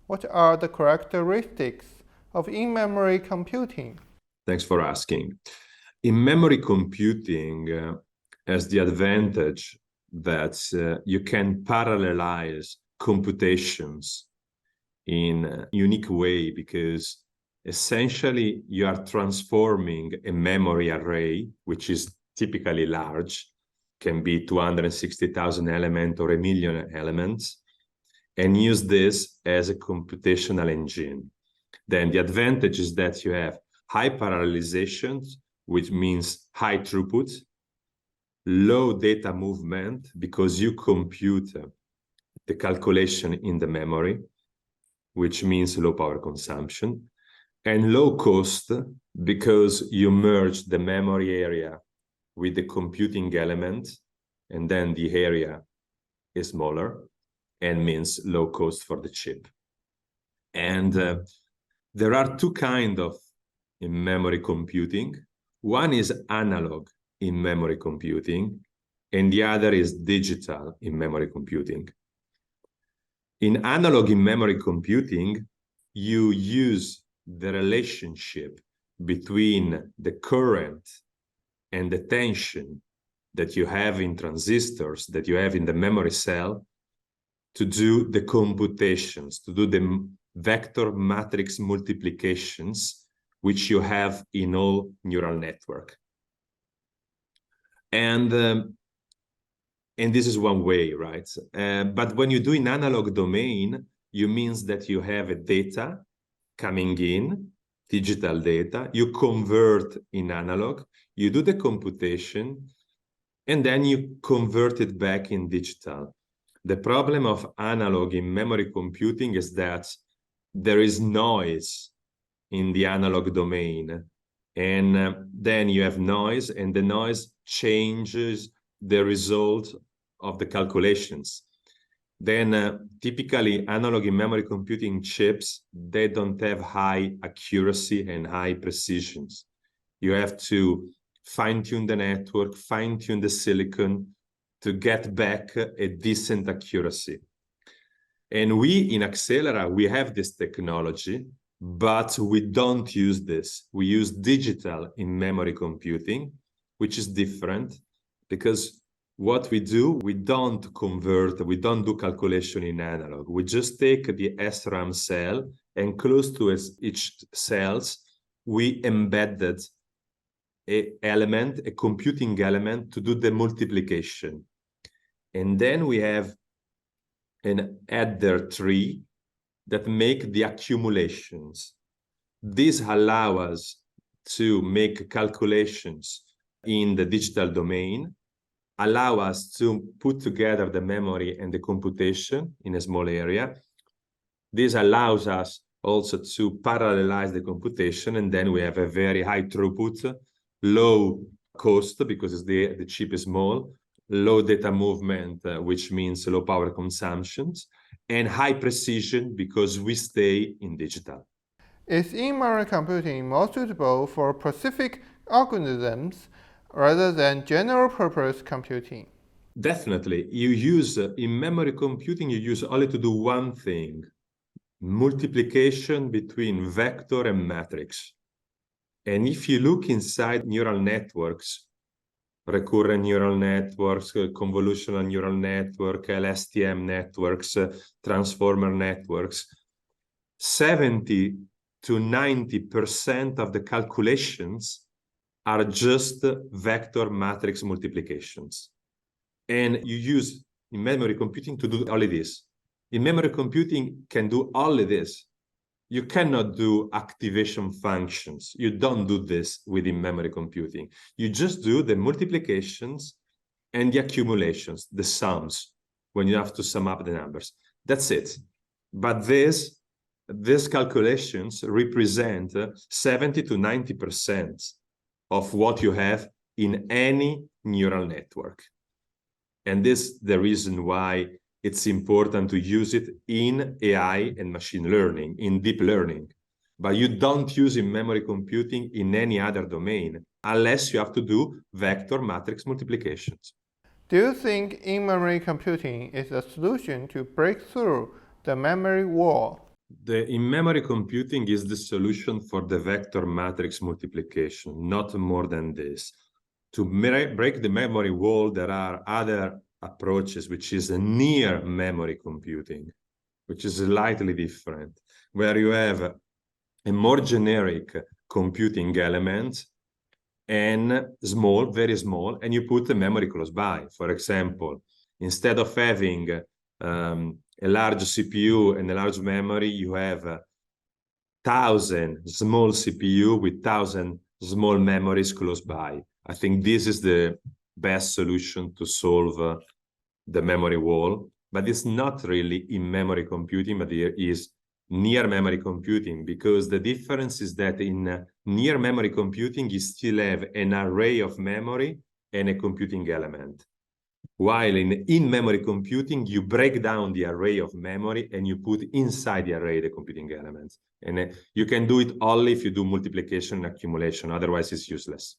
What are the characteristics of in-memory computing? Thanks for asking. In-memory computing has the advantage that you can parallelize computations in a unique way, because essentially you are transforming a memory array, which is typically large, can be 260,000 elements or 1 million elements, and use this as a computational engine. Then the advantage is that you have high parallelization, which means high throughput, low data movement, because you compute the calculation in the memory, which means low power consumption, and low cost, because you merge the memory area with the computing element, and then the area is smaller and means low cost for the chip. And there are two kinds of in-memory computing. One is analog in-memory computing, and the other is digital in-memory computing. In analog in-memory computing, you use the relationship between the current and the tension that you have in transistors, that you have in the memory cell, to do the computations, to do the vector matrix multiplications, which you have in all neural network. And this is one way, right? But when you do in analog domain, you means that you have a data coming in, digital data, you convert in analog, you do the computation, and then you convert it back in digital. The problem of analog in memory computing is that there is noise in the analog domain, and then you have noise, and the noise changes the result of the calculations. Then typically analog in memory computing chips, they don't have high accuracy and high precisions. You have to fine-tune the network, fine-tune the silicon to get back a decent accuracy. And we in Axelera, we have this technology, but we don't use this. We use digital in memory computing, which is different, because what we do, we don't convert, we don't do calculation in analog. We just take the SRAM cell, and close to each cells, we embedded a computing element to do the multiplication. And then we have an adder tree that make the accumulations. This allows us to make calculations in the digital domain, allow us to put together the memory and the computation in a small area. This allows us also to parallelize the computation, and then we have a very high throughput, low cost, because the chip is small, low data movement, which means low power consumptions, and high precision, because we stay in digital. Is in-memory computing more suitable for specific algorithms rather than general-purpose computing? Definitely. You use, in memory computing, you use only to do one thing: multiplication between vector and matrix. And if you look inside neural networks, recurrent neural networks, convolutional neural network, LSTM networks, transformer networks, 70 to 90% of the calculations are just vector matrix multiplications. And you use in memory computing to do only this. In memory computing can do only this. You cannot do activation functions. You don't do this within memory computing. You just do the multiplications and the accumulations, the sums, when you have to sum up the numbers. That's it. But these calculations represent 70 to 90% of what you have in any neural network. And this is the reason why it's important to use it in AI and machine learning, in deep learning. But you don't use in memory computing in any other domain, unless you have to do vector matrix multiplications. Do you think in-memory computing is a solution to break through the memory wall? The in-memory computing is the solution for the vector matrix multiplication, not more than this. To break the memory wall, there are other approaches, which is a near memory computing, which is slightly different, where you have a more generic computing element and small, very small, and you put the memory close by. For example, instead of having a large CPU and a large memory, you have 1,000 small CPU with 1,000 small memories close by. I think this is the best solution to solve the memory wall, but it's not really in-memory computing, but there is near memory computing, because the difference is that in near memory computing, you still have an array of memory and a computing element. While in memory computing, you break down the array of memory and you put inside the array the computing elements. And you can do it only if you do multiplication and accumulation, otherwise it's useless.